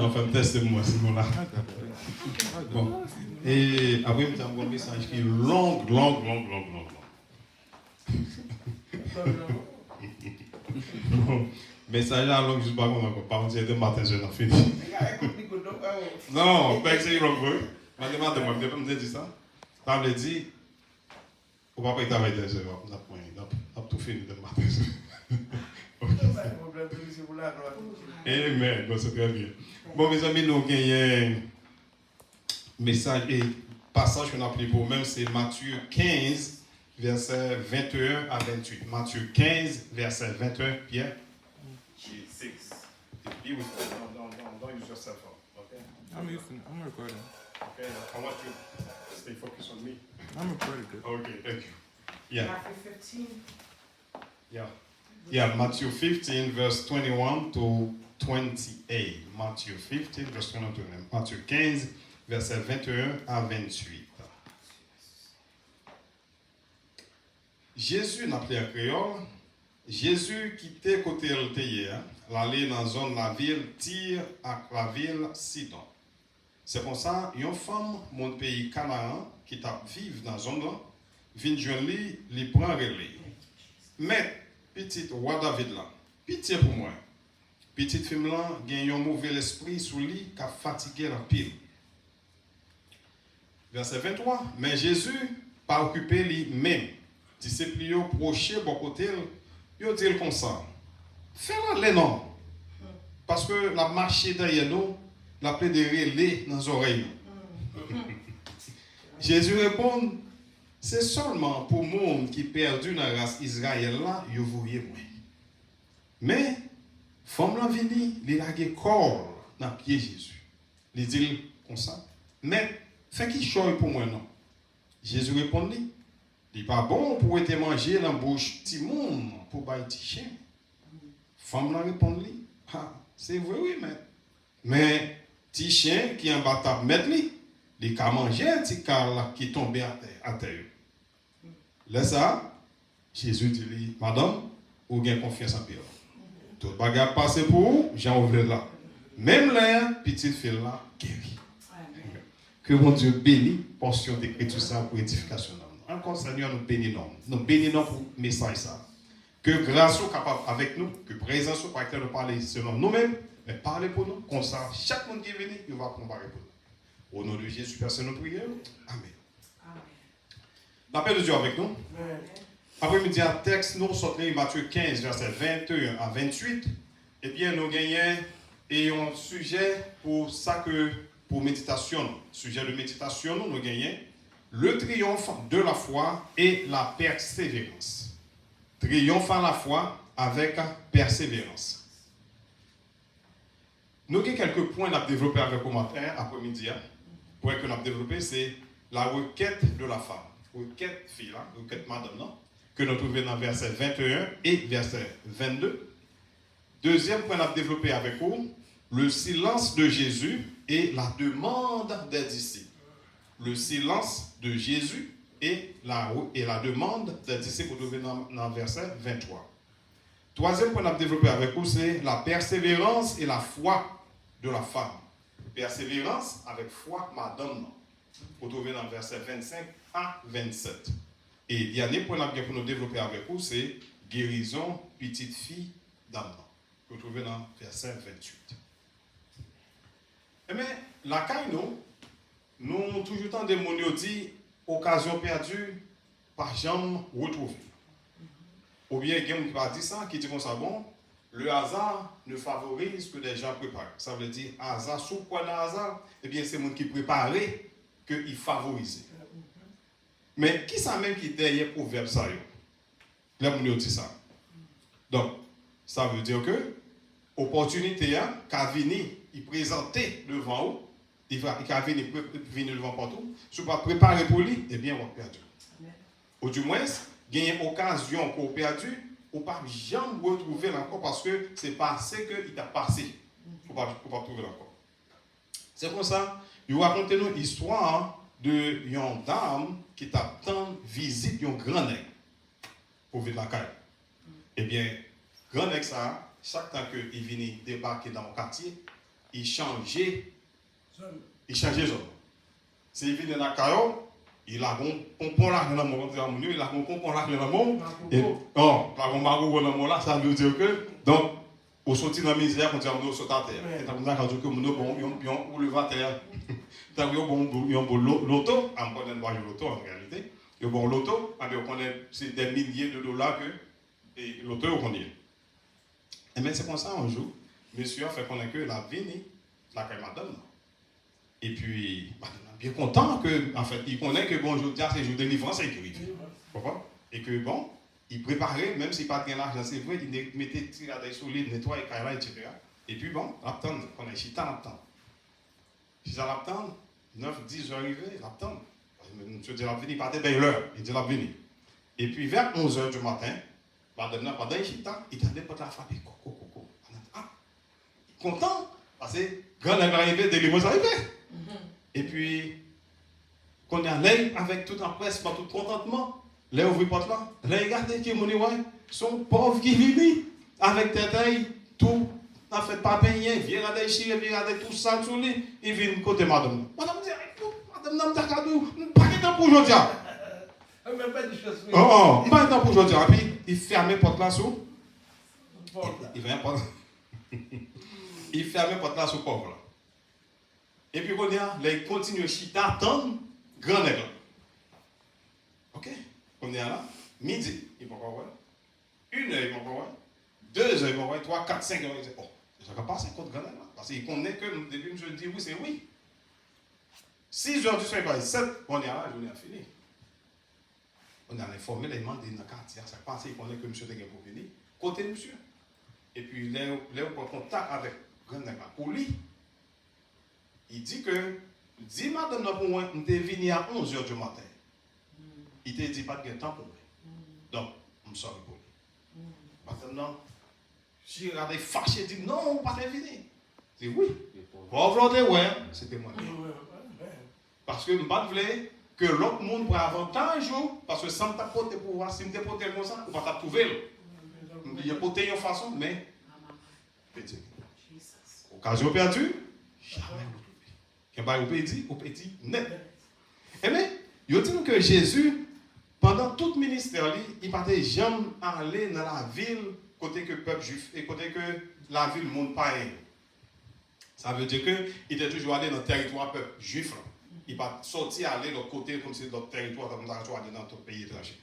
On fait un test de moi, c'est bon là. Bon. Et après, je vais un message qui est long. Bon. Message là, long, je ne sais pas comment on va dire de matin, je n'ai fini. Non, pas que c'est long, oui. Mais demande moi, je ne peux pas dire ça. Ça veut dire, on ne va pas y travailler des heures, on a tout fini de matin. Amen, bon, c'est très bien. Bon, mes amis, nous avons un message et passage qu'on a pris pour même, c'est Matthieu 15, verset 21 à 28. Matthieu 15, verset 21, Pierre. 6. Be with us. Don't use your cell phone, okay? I'm recording. Okay, I want you to stay focused on me. I'm recording. Okay, thank you. Yeah. Matthew 15. Yeah, Matthew 15, verse 21 to 28. Matthew 15, verse 21 to 28. Matthieu 15, verset 21 à 28. Jésus n'a appelé en créole. Jésus quittait côté hier, l'aller dans la zone de la ville Tyr à la ville Sidon. C'est pour ça, une femme, mon pays Canaan, qui t'a vivre dans la zone là, vient joindre lui, il prend relais. Mais, petite roi David là, pitié pour moi. Petite femme là, gagne un mauvais esprit sous lui, qui a fatigué la pile. Verset 23. Mais Jésus, pas occupé lui-même, disciples lui proché bon côté, il dit comme ça. Fais-le les noms. Parce que la marché derrière nous, la plaie de relais dans les oreilles. Jésus répond, c'est seulement pour le monde qui est perdu dans la race Israël là, vous voyez moi. Mais, femme la vini, il a un corps dans le pied de Jésus. Il dit comme ça. Mais, fais qui choisit pour moi non. Jésus répond, il n'est pas bon pour être mangé dans la bouche de monde pour bailler petit chien. Femme la répond, ah, c'est vrai, oui, mais petit chien qui est en bas de mettre lui, il a mangé un petit car qui est tombé à terre. Là, ça, Jésus dit, madame, vous avez confiance en Pierre. Tout le bagage passé pour vous, j'en ouvre là. Même là, petite fille là, guérie. Que mon Dieu bénisse, portion d'écriture ça pour édification. Encore, Seigneur, nous bénissons. Nous bénissons pour le message ça. Que grâce soit capable avec nous, que présence soit capable de parler selon nous-mêmes, mais parler pour nous, comme ça, chaque monde qui est venu, il va comparer pour nous. Au nom de Jésus, personne nous prière. Amen. La paix de Dieu avec nous. Après-midi, un texte, nous sortons Matthieu 15, verset 21 à 28. Eh bien, nous gagnons et un sujet pour ça que, pour méditation. Sujet de méditation, nous gagnons le triomphe de la foi et la persévérance. Triomphe à la foi avec persévérance. Nous avons quelques points à développer avec vous matin, après-midi. Point que nous avons développé, c'est la requête de la femme. Requête fille, requête madame, non? Que nous trouvons dans verset 21 et verset 22. Deuxième point à développer avec vous, le silence de Jésus et la demande des disciples. Le silence de Jésus et la demande des disciples, vous trouvez dans verset 23. Troisième point à développer avec vous, c'est la persévérance et la foi de la femme. Persévérance avec foi, madame, non? Vous trouvez dans verset 25 à 27. Et le dernier point pour nous développer avec vous, c'est guérison petite fille d'âme. Vous trouvez dans verset 28. Mais la caille, nous toujours tant de monde dit occasion perdue, par jamais retrouvée. Ou bien quelqu'un qui va dire ça, qui dit comme ça, bon, le hasard ne favorise que des gens préparés. Ça veut dire hasard, sous quoi le hasard, eh bien c'est le monde qui prépare qu'il favorise. Mais qui ça même qui est derrière pour verbe ça? Là, on dit ça. Donc, ça veut dire que l'opportunité qu'a venu, il présenter devant vous, il va venir devant partout, si vous ne pas préparer pour lui, eh bien, on va perdre. Ou du moins, il y a une occasion qu'on a perdu, on ne peut jamais retrouver encore parce que c'est passé qu'il t'a passé. On ne peut pas trouver encore. C'est pour ça, il raconte nous l'histoire de une dame qui t'a tant visite un grand nègre pour vivre la caille. Eh bien, grand nègre ça, chaque temps qu'il vient débarquer dans mon quartier, il changeait zone. S'il vient dans la caillou, il a un pompon là dans le monde, il a un pompon là dans le monde. Et oh, par contre, Margot dans le monde là, ça veut dire que donc au sortir dans la misère, quand on saute à terre. Et ça veut dire que on le va à terre. Ça veut dire bon l'auto, on connaît le l'auto en réalité. Et bon l'auto, on connaît c'est des milliers de dollars que l'auto on connaît. Et bien c'est comme ça un jour, monsieur a fait connaître que la vie la caille madame. Et puis bien content que en fait il connaît que bon jour c'est jour de délivrance et sécurité. Pourquoi? Et que bon, il préparait, même s'il n'a pas de l'argent, c'est vrai, il mettait tirade solide, nettoyait caille etc. Et puis bon, l'attendre, on est chita l'attendre. Si ça l'attendre, 9-10 heures arrivées, l'attendre. Monsieur dit la venir, il partait bien l'heure, il dit la venir. Et puis vers 11 heures du matin, pendant le chita, il tendait pour la frapper. Ah, content, parce que quand elle est arrivée, délivrance arrivée. Et puis, quand on est allé avec tout en presse, pas tout contentement, là, ouvre porte là, là, regardez qui est mon ouais, son pauvre qui vit avec tête, tout, en fait, pas peigné, vient à déchirer, vient à tout ça sur lui, il vient côté madame. Madame dit, madame, n'a pas de temps pour aujourd'hui. Oh, pas de temps pour aujourd'hui. Et puis, il ferme la porte là sous. Il vient pas. Il ferme la porte là sous pauvre là. Et puis, il continue à chita, attendre, grand nègre. Ok? On est là, midi, il va voir. 1 heure, il va voir. 2 heures, il va voir. 3, 4, 5 heures, il dit, oh, ça va passer contre grand nègre là. Parce qu'il connaît que depuis que je dis oui, c'est oui. 6 heures du soir, il va 7, on est là, la journée a fini. On a informé les membres de notre quartier, ça passe, il connaît que monsieur de pour venir. Côté monsieur. Et puis, là, on prend contact avec grand nègre pour lui. Il dit que, dis madame, pour moi, on est venu à 11 heures du matin. Il t'a dit pas de temps pour moi. Donc, je me sors pour lui. Madame, j'ai regardé fâché, dit non, on ne pas venir. Je dis oui. Pauvre ouais, c'était moi. Parce que je ne pas voulais que l'autre monde prenne avantage, parce que sans t'apporter pouvoir, si je t'apporte comme ça, on ne va pas trouver. Il y a pas de façon, mais petit. Occasion perdue, jamais. Quand on peut dire, on peut dire net. Eh bien, il dit que Jésus, pendant tout le ministère, il partait jamais aller dans la ville côté que le peuple juif et côté que la ville le monde païen. Ça veut dire qu'il était toujours allé dans le territoire peuple juif. Il ne pas sortir aller de l'autre côté comme si d'autres territoires comme ça aller dans d'autres pays étrangers.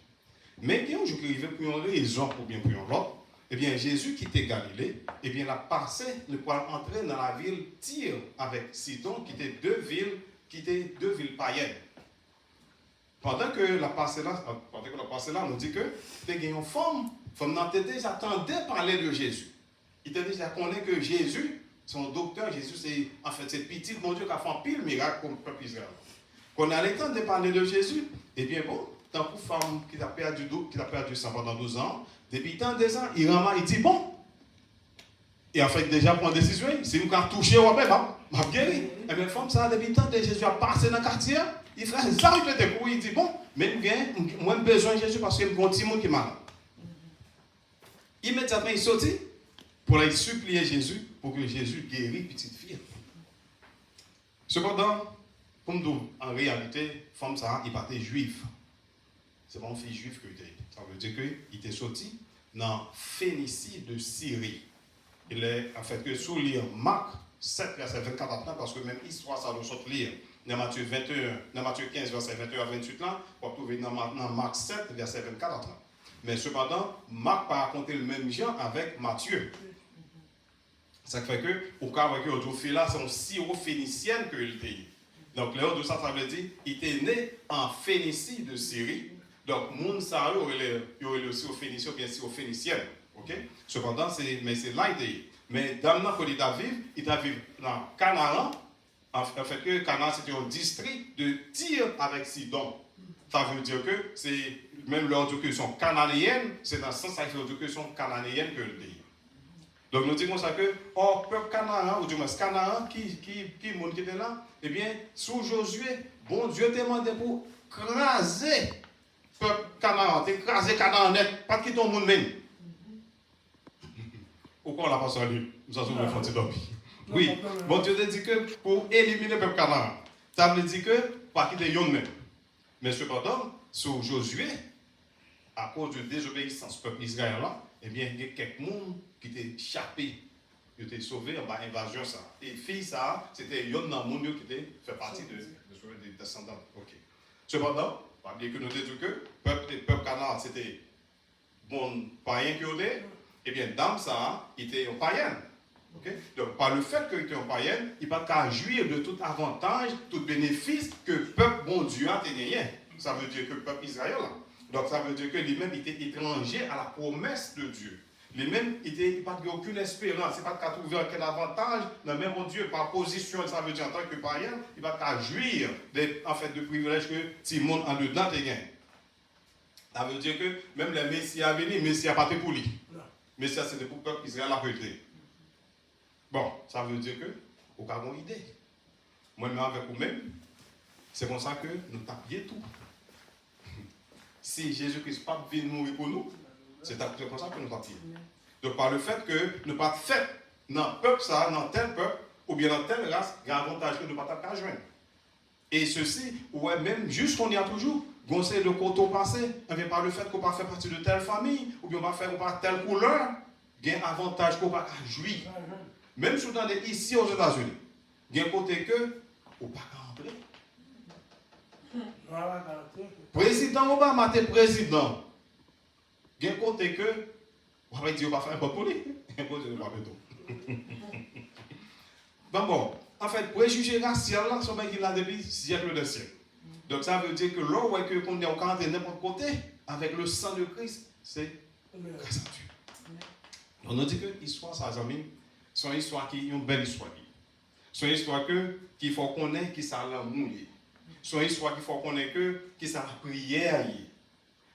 Mais quand je arrive pour une raison ou bien pour une autre, eh bien Jésus quittait Galilée, eh bien il a passé le poil entrer dans la ville Tyr avec Sidon, qui étaient deux villes païennes. Pendant que la passé là, on dit que il y a une femme n'était déjà attendait parler de Jésus. Il était déjà connaît que Jésus, son docteur, Jésus, c'est en fait c'est petit mon Dieu qui a fait un pile miracle pour le peuple Israël. Quand on a le temps de parler de Jésus, eh bien bon, tant pour femme qui a perdu sang pendant 12 ans, depuis tant de ans, il dit bon. Et en fait déjà prend une décision, si nous avons touché au même, m'a guéri. Et bien femme ça depuis tant de Jésus a passé dans le quartier, il fait ça, il dit bon, mais moi j'ai besoin de Jésus parce que j'ai un petit monde qui est malade. Immédiatement il sortit pour aller supplier Jésus pour que Jésus guérisse petite fille. Cependant, comme nous, en réalité, femme ça, il partait juif. C'est pas une fille juive qu'il était. Ça veut dire qu'il était sorti dans Phénicie de Syrie. Il est en fait que sous lire Marc 7, verset 24 à 30, parce que même histoire, ça nous saute lire. Dans Matthieu 21, dans Matthieu 15, verset 21 à 28 là, on peut trouver dans Marc 7, verset 24 à 30. Mais cependant, Marc pas raconté le même genre avec Matthieu. Ça fait que, au cas où on dit là, c'est un syro-phénicienne qu'il était. Donc, Léon de ça, ça veut dire, il était né en Phénicie de Syrie. Donc, moun ça, il aurait le syro-phénicien ou bien syro-phénicienne. Ok? Cependant, c'est là il était. Mais dans le il a vécu dans Canaan. En fait, que Canaan, c'était un district de Tyr avec Sidon. Ça veut dire que c'est, même leur dit qu'ils sont cananéennes, c'est dans ce sens ça veut dire qu'ils sont cananéennes que le pays. Donc nous disons ça que, peuple Canaan, ou du moins Canaan, qui était là, eh bien, sous Josué, bon Dieu t'a demandé pour craser peuple Canaan, écraser Canaan net, pas quitter le monde même. Pourquoi on l'a pas salué? Nous avons le fond d'homme. Oui, bon Dieu te dit que pour éliminer le peuple Canaan, ça veut dire que pas quitter yon même. Mais cependant, sur Josué, à cause de désobéissance du peuple israélien là, eh bien, il y a quelques monde qui étaient échappés, qui étaient sauvés en bas invasion ça. Et fille ça, c'était yon dans le monde qui était fait partie des descendants. Ok. Cependant, pas oublier que nous disons que le peuple Canaan c'était bon païen qui était, eh bien, dans ça, il était un païen. Okay? Donc, par le fait qu'il était un païen, il n'a pas qu'à jouir de tout avantage, tout bénéfice que le peuple bon Dieu a gagné. Ça veut dire que le peuple Israël, donc ça veut dire que lui-même était étranger à la promesse de Dieu. Lui-même, il n'a pas aucune espérance, il n'a pas qu'à trouver aucun avantage dans le même bon Dieu, par position, ça veut dire en tant que païen, il n'a pas qu'à jouir en fait, de privilèges que tout le monde en dedans a gagné. Ça veut dire que même les Messias à venir, Messie n'a pas été pour lui. Messie, c'était pour le peuple Israël à rejeter. Bon, ça veut dire que vous avez une idée. Moi-même avec vous-même, c'est comme ça que nous tapions tout. Si Jésus-Christ n'est pas venu mourir pour nous, c'est comme ça que nous tapions. Donc par le fait que nous ne pas fait dans peuple ça, dans tel peuple, ou bien dans telle race, il y a un avantage que nous ne pas taper à joindre. Et ceci, ouais, même juste qu'on y a toujours, on sait de côté au passé, par le fait qu'on ne pas faire partie de telle famille, ou bien on ne pas faire par telle couleur, il y a un avantage qu'on ne pas jouir. Même si on est ici aux États-Unis, il y a un côté que, on ne pas rentrer. Président Obama était président. Il y a un côté que, on va dire, on va faire un peu pour lui. Bon, en fait, préjugé racial, là, c'est un qui l'a depuis siècle de siècle. Donc ça veut dire que là, on est au camp de n'importe côté, avec le sang de Christ, c'est grâce à Dieu. On a dit que l'histoire, ça, amis, c'est une histoire qui est une belle histoire. C'est une histoire qu'il faut connaître qui ça l'amour. C'est une histoire qu'il faut connaître qui ça la prière.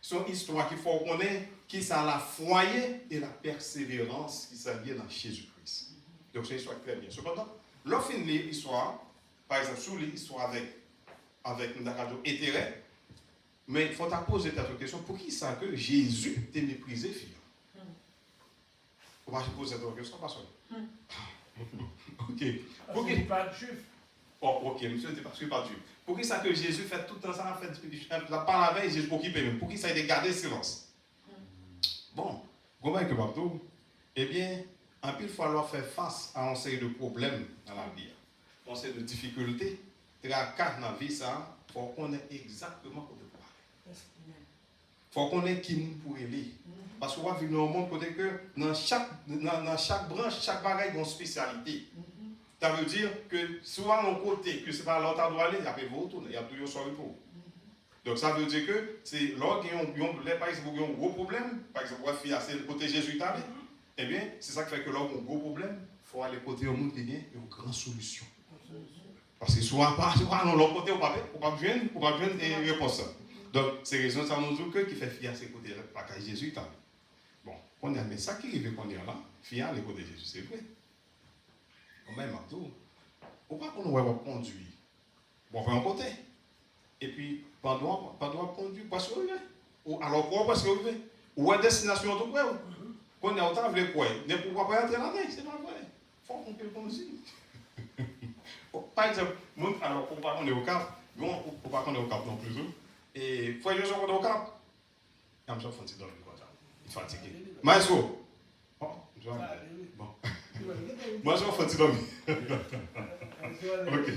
C'est une histoire qu'il faut connaître qui ça la foi et la persévérance qui s'allie dans Jésus-Christ. Donc c'est une histoire très bien. Cependant, lorsqu'on lit l'histoire, par exemple, sous l'histoire avec une intérêt, mais il faut poser cette question, pour qui ça que Jésus t'a méprisé, fille? On va poser cette question, pas ça. Ok. Parce qu'il n'est pas juif. Oh, ok, monsieur, c'est parce qu'il n'est pas juif. Pour qui ça que Jésus fait tout le temps ça, la parole la veille, Jésus pour qui paye même? Pour qui ça a été gardé silence? Bon, comment est-ce que Babdou? Eh bien, en plus, il faut alors faire face à un série de problèmes dans la vie. Un série de difficultés. Tracas dans la vie, ça, il faut qu'on ait exactement quoi de parler. Il faut qu'on ait qui nous pour aller. Parce qu'on va vivre dans un monde côté que dans chaque branche, chaque bagaille a une spécialité. Ça veut dire que soit un côté, que ce n'est pas l'autre doit aller, il y a pas de retour, il y a toujours sur le pour. Donc ça veut dire que c'est là qu'il y a un gros problème, par exemple, c'est le côté Jésus allé, eh bien, c'est ça qui fait que là, il y a un gros problème, il faut aller côté au monde qui vient une grande solution. Parce que soit non, l'autre côté, on ne peut pas joindre des réponses. Donc, c'est raison ça nous dit que qui fait fier à ces côtés là, parce que Jésus est allé. Bon, on a mais ça qui arrive qu'on est là, fier à les côtés de Jésus, c'est vrai. Même Abdou, on ne va pas conduire. On va un côté. Et puis, pendant conduire, parce que alors quoi, parce que ou à destination de quoi? Quand on est autant, vous quoi? Ne pourquoi pas entrer là-dedans, c'est pas vrai. Il faut qu'on puisse conduire. Par exemple, alors pour pas qu'on est au Cap, pour pas qu'on est au Cap non plus. Et faut que je sois au Cap. Je me suis fatigué dans le côté. Il est fatigué. Maestro. Bon. Moi, je suis fatigué. Ok.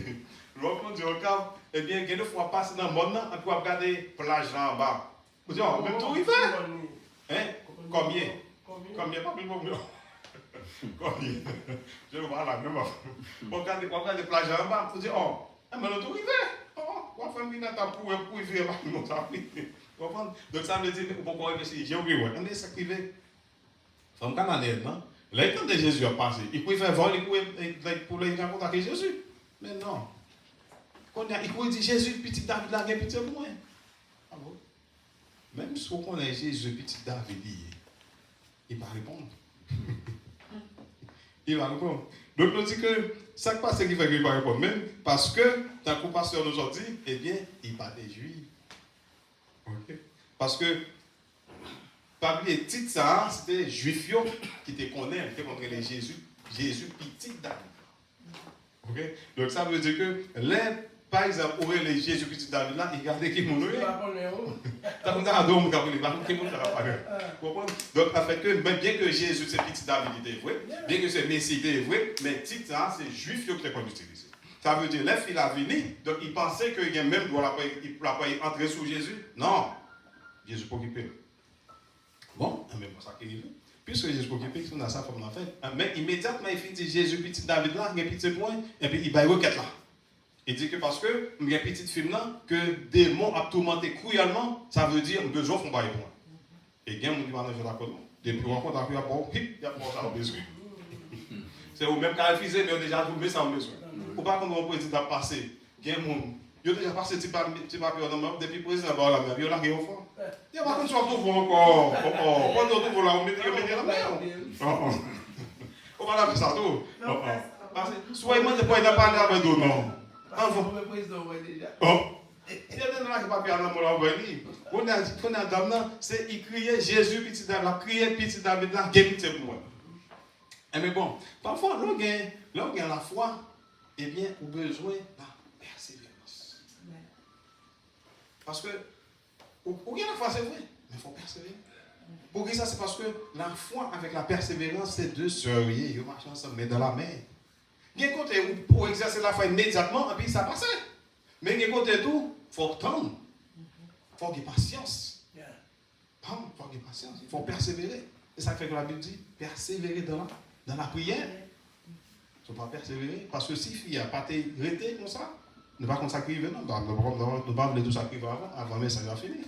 Le conduire au Cap, eh bien, il y a deux fois passer dans le monde, et puis regarder la plage là en bas. Vous dites, même tout il fait. Hein? Combien? Pas plus pour moi. Combien? Je ne vois pas la même affaire. Regardez la plage en bas, vous dites, oh, mais le tout il fait. Oh, on va faire une minute pour y faire là, ça donc ça veut dire, pourquoi réfléchir? J'ai oublié, on ça qui fait. Femme canadienne, non? Là, quand Jésus a passé, il pouvait faire vol, pour les rencontrer avec Jésus. Mais non. Il pouvait dire Jésus, petit David, là, il y a petit pour moi. Ah bon? Même si on connaît Jésus, petit David, il va répondre. Il va répondre. Donc, on dit que ça passe qui fait qu'il va répondre. Même parce que, tant que le pasteur nous a dit, eh bien, il va des juifs. Okay. Parce que, parmi les titres, ça, c'était juifs qui te connaissent, qui te connaissent Jésus, petit David. Ok? Donc ça veut dire que par exemple, où est Jésus petit David là, il regardait qui mon nom. T'as comme ça, donc, qui mon nom. Donc, en fait, que bien que Jésus, c'est petit David, il était vrai, bien que c'est Messie, il était vrai, mais titre ça, c'est juif qui qu'on utilise. Ça veut dire, l'œuf, il a venu, donc il pensait qu'il y a même doit pas entrer sous Jésus. Non, Jésus pour occuper. Bon, même ça qui est. Puisque Jésus pour occuper, on a ça comme on a fait. Mais immédiatement, il fait Jésus petit David là, il y a un petit point, et puis il va y requête là. Il dit que parce que il y a un petit film là, que démon a tourmenté cruellement, ça veut dire besoin font pas point. Et il y a un monde qui va faire la côte. Depuis on rencontre après rapport, il y a pas ça besoin. C'est au même cas refusé, mais on a déjà trouvé ça en besoin. Ou pas quand on peut dire passer, il y a un monde, il a déjà passé petit papier dans ma depuis le président va la mer, il a largué au fond. Il y a pas qu'on soit tout encore. Quand on trouve là, on met la mer. On va la faire ça tout. Soit il m'a dit pas il a parlé avec d'autres non. Oh, il y a des gens qui ne pas bien dans mon on a dame c'est il criait Jésus petit David, criait petit David là, pitié pour moi. Mais bon, parfois l'on gagne la foi, eh bien, on a besoin de la persévérance. Parce que on gagne la foi c'est vrai, mais il faut persévérer. Pour ça c'est parce que la foi avec la persévérance c'est deux sœurs, ils marchent ensemble mais dans la mer. Il y a un côté où pour exercer la foi immédiatement, et puis ça passe. Mais il y a un côté tout, il faut attendre. Il faut avoir patience. Il faut avoir patience. Il faut persévérer. Et ça fait que la Bible dit, persévérer dans la prière. Il ne faut pas persévérer. Parce que si il n'y a pas été arrêté comme ça, ne pas consacrer, non, ne pas tout sacrifier avant mais ça va finir.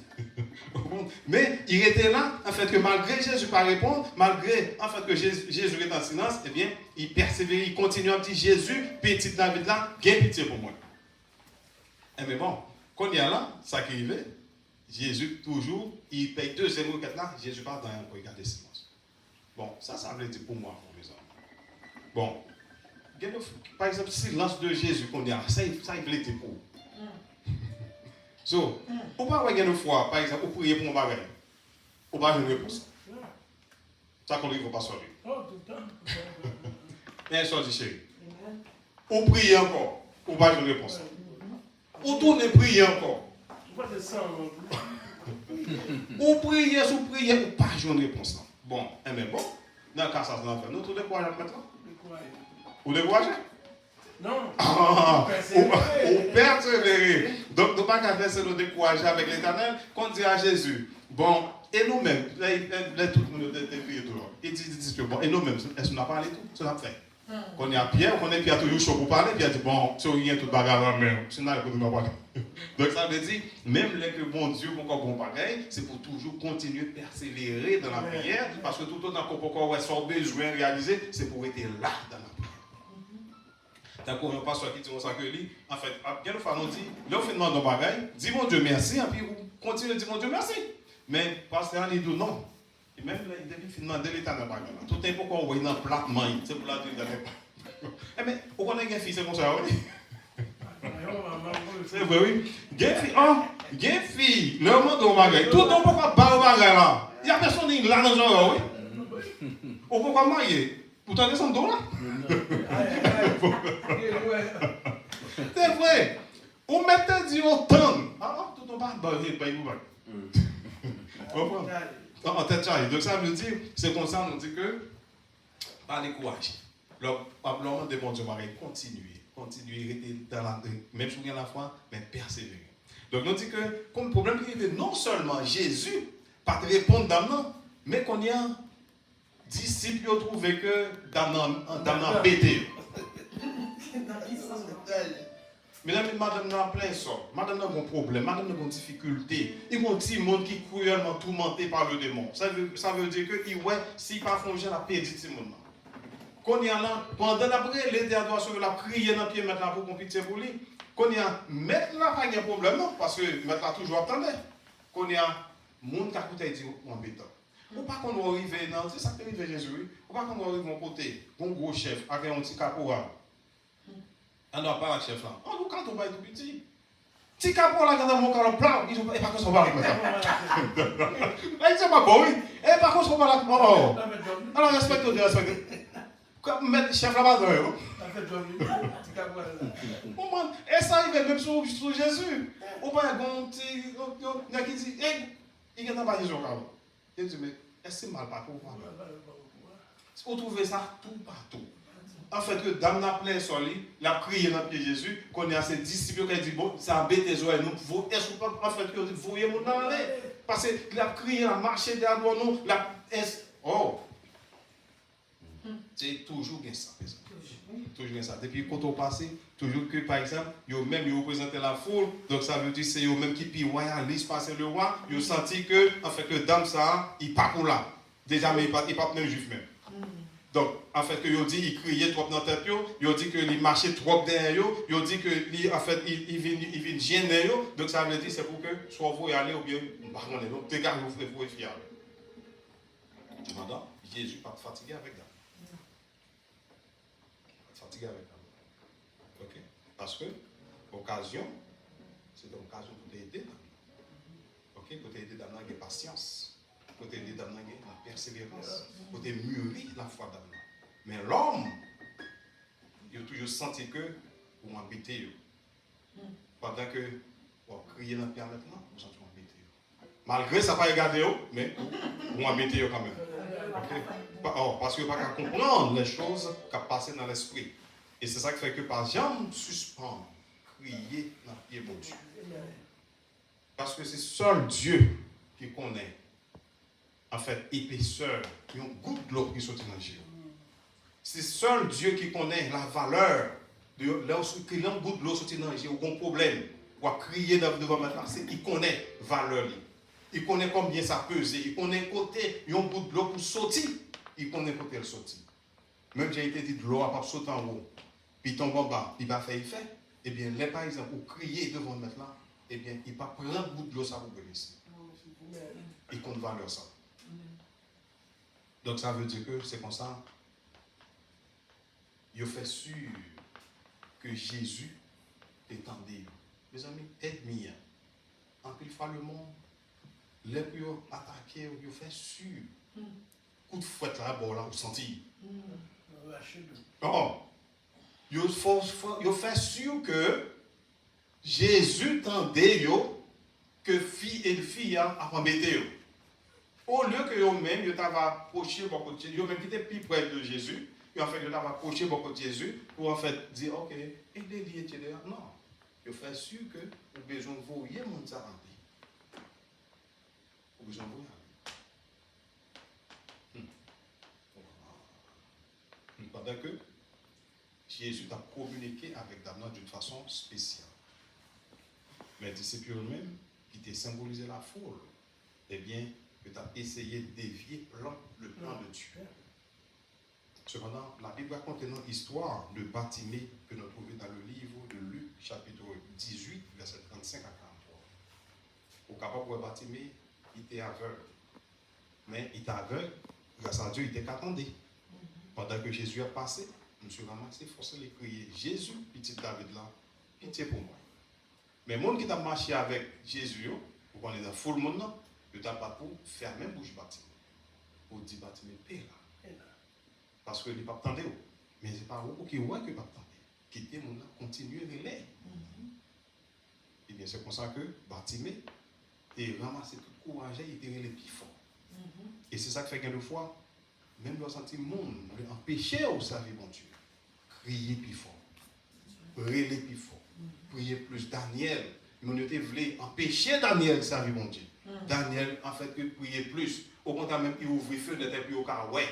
Mais il était là, en fait, que malgré Jésus pas répondre, malgré en fait que Jésus est en silence, eh bien, il persévère, il continue à dire Jésus, petit David là, gain pitié pour moi. Mais bon, quand il y a là, ça qui arrive, Jésus toujours, il paye deuxième requête là, Jésus pas dans un regard de silence. Bon, ça veut dire pour moi, pour mes amis. Bon. Par exemple, silence de Jésus qu'on a, ça il veut dire pour. So, ou pas avoir une fois, par exemple, ou prier pour un bagage, ou pas une réponse. Ça qu'on ne va pas sortir. Et un sorti chéri. Ou prier encore, ou pas une réponse. Ou tourner prier encore. Ou prier, ou pas une réponse. Bon, mais bon, dans le cas ça se fait. Nous, tout découragé maintenant. Ou découragé? Non. Ou persévérer. Donc, nous ne pouvons pas faire nous décourager avec l'Éternel. Qu'on dit à Jésus, bon, et nous-mêmes, tout le monde est prié tout le monde. Il dit, bon, et nous-mêmes, est-ce qu'on a parlé tout? Ce qu'on a fait. Qu'on est à Pierre, qu'on est Pierre toujours chaud pour parler, Pierre dit, bon, si on vient tout bagarre en main, sinon, il ne peut pas parler. Donc, ça veut dire, même les que bon Dieu, bon pareil, c'est pour toujours continuer à persévérer dans la prière, parce que tout autant qu'on peut encore avoir besoin de réaliser, c'est pour être là dans la prière. Tant qu'on n'a pas soit qui dit ça que lui, en fait, bien le fois nous dit, là on fait demander nos bagailles, dis mon Dieu merci, et puis on continue de dire mon Dieu merci. Mais pasteur il dit non. Et même là, il devait demander l'état dans bagaille. Tout est pour qu'on voit dans plat main, c'est pour la dire d'aller. Mais on connaît un fils c'est comme ça, oui. C'est vrai, oui. Gen fille, le monde au bagaille, tout le monde pourquoi pas au bagaille là. Il y a personne qui là dans le genre, oui. On peut pas marier. Pourtant descendre dos là. C'est vrai. On mettait du automne. Ah, tout le monde pas de pas en tête chargée. Donc ça veut dire, c'est comme ça, on dit que, pas les courage. L'homme de bon Dieu, continuer, même si on a la foi, mais persévérer. Donc on dit que, comme problème qui est non seulement Jésus, pas te répondre d'amant, mais qu'on y a disciples ont trouvé que d'amant bêté. Mais là, madame n'a plein sort. Madame n'a pas de problème, madame n'a pas de difficulté. Il y a un petit monde qui est cruellement tourmenté par le démon. Ça veut dire que, s'il n'a pas fongé, il a perdu ce monde. Quand il y a là, pendant l'après, l'éternel doit prier dans le pied, mettre la pour qu'on pitié pour lui. Quand il y a, mettre là, pas de problème, non, parce que mettre là toujours attendait. Quand il y a, monde qui a coûté, il dit, embêtant. Ou pas qu'on va arriver dans, c'est ça qui arrive Jésus, ou pas qu'on va arriver de mon côté, un gros chef, avec un petit caporal. On ne doit pas la chef là. On nous quand on va être petit. Si caporal là, dans mon carreau plat, il ne va pas qu'on va avec ça. Là, il dit pas bon, oui. Et par contre, on va là. Oh. Alors, respecte-le. Comme mettre chef là-bas, Ça fait Johnny. et ça arrive même sur Jésus. Au moins, il y a qui dit, il y a pas Jésus encore. Il dit, mais est-ce que c'est mal partout? Vous trouvez ça tout partout. En fait, que dame n'a plein sur lui, la prié dans le pied de Jésus, qu'on est à ses disciples qui dit, bon, ça embête les oreilles, nous, est-ce que en fait, que vous voyez mon aller? Parce que la crié, la marché derrière nous, la. Oh! C'est toujours bien ça. Toujours bien ça. Depuis quand on passe, toujours que par exemple, ils représentaient la foule, donc ça veut dire que c'est eux-mêmes qui pillent royalistes, passer le roi, ils ont senti que, en fait, que dame ça, il part pour là. Déjà, mais il part même juif même. Donc, en fait, que ils ont dit, ils criaient trop dans la tête, ils ont dit que ils marchaient trop derrière eux, ils ont dit que, en fait, ils viennent gêner eux, donc ça veut dire c'est pour que soit vous y allez ou bien, donc, dégagez vous ferez fier. Cependant, Jésus pas fatigué avec ça. Fatigué avec ça. Ok? Parce que l'occasion, c'est une occasion pour t'aider. Ok? Pour t'aider dans la patience. Pour t'aider dans la persévérance. Pour te mûrir la foi dans la. Mais l'homme, il a toujours senti que vous m'habitez. Pendant que vous criez dans le Père maintenant, vous sentez m'habiter. Malgré ça, pas regarder, mais vous m'habitez quand même. Okay. Parce que vous n'avez pas comprendre les choses qui passent dans l'esprit. Et c'est ça qui fait que par exemple, suspendre, crier dans le pied de Dieu. Parce que c'est seul Dieu qui connaît, en fait, épaisseur, qui ont goutte de l'eau qui sortit dans le Dieu. C'est seul Dieu qui connaît la valeur de lorsqu'il y a une goutte de l'eau sortie dans le Dieu, ou un problème, ou à crier devant maintenant, c'est qu'il connaît la valeur. Il connaît combien ça pèse. Il connaît côté, il y a un bout de l'eau pour sortir. Il connaît côté le sortir. Même j'ai été dit de l'eau à pas sauter en haut. Puis tombe en bas, il va faire effet. Eh bien, là, par exemple, pour crier devant maintenant, eh bien, il va prendre un bout de l'eau, ça vous ici. Il compte valeur ça. Donc, ça veut dire que c'est comme ça. Il fait sûr que Jésus est en Dieu. Mes amis, aide-moi. En plus, fois le monde. Les plus attaqués, ils fait sûr. Coup de fouette là, bon là, vous sentez. Oh, ils fait sûr que Jésus tendait que fille et fille a embêté. Au lieu que eux-mêmes, ils t'avaient approché beaucoup de Jésus, eux-mêmes qui étaient plus près de Jésus, ils en fait, ils t'avaient approché beaucoup de Jésus pour en fait dire, ok, aidez-les, etc. Non, ils fait sûr que vous avez besoin de voir mon ça en vous en voyez. Pendant que Jésus a communiqué avec Damien d'une façon spéciale. Mais les disciples eux-mêmes, qui étaient symbolisé la foule, eh bien, tu as essayé de dévier le plan de Dieu. Cependant, la Bible raconte une histoire de Bartimée que nous trouvons dans le livre de Luc, chapitre 18, verset 35 à 43. Au capable de Bartimée, il était aveugle. Mais il était aveugle, grâce à Dieu, il était qu'attendé. Pendant que Jésus a passé, je me suis ramassé, forcé de crier, Jésus, petit David là, pitié pour moi. Mais le monde qui a marché avec Jésus, pour qu'on est dans full monde, il n'a pas pour faire même bouche Bartimée. Pour dire Bartimée, paix là. Parce que il n'est pas attendé. Mais ce n'est pas vous qui voit que pas attendé. Quitter mon là, continuer à relais. Et bien c'est comme ça que Bartimée et ramasser tout le courage, il était les plus fort. Et c'est ça qui fait qu'une fois, même dans le monde, empêcher au servir mon Dieu. Crier plus fort. Relais plus fort. Prier plus. Daniel, nous était voulu empêcher Daniel de servir mon Dieu. Daniel, en fait, que prier plus. Au contraire, même, il ouvre le feu, n'était plus au cas. Ouais.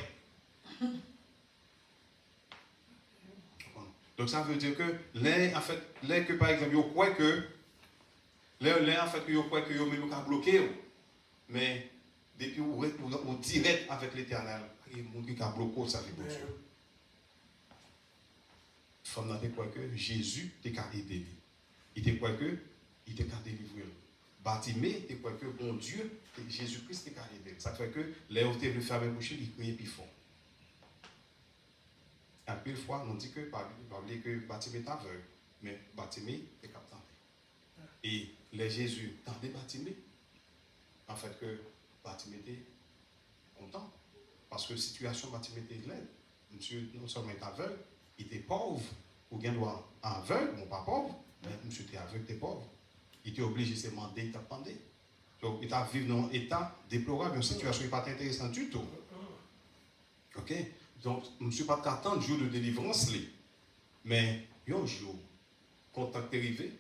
Donc ça veut dire que, là, en fait, là que par exemple, il croit que, là, en fait, il croit que il même bloqué. Mais, depuis on direct avec l'Éternel, il y a des gens qui ont bloqué sa vie pour Dieu. Il faut croire que Jésus était qu'à aider. Il était croire que il était qu'à délivrer. Bartimée était croire que bon Dieu, Jésus-Christ était qu'à aider. Ça fait que les autres le faire avec bouche, il criait plus fort. À une fois, on dit que Bartimée est aveugle, mais Bartimée est capable. Et les Jésus tendaient Bartimée, en fait que Bartimée était content. Parce que la situation Bartimée était laide. monsieur non seulement est aveugle, il était pauvre, ou bien doit aveugle, bon pas pauvre, mais monsieur était aveugle, était pauvre. Il était obligé de se demander, il t'a demandé. Donc, il t'a vécu dans un état déplorable, une situation qui n'est pas intéressante du tout. Ok? Donc, je ne suis pas attendre le jour de délivrance, mais un jour, contact est arrivé,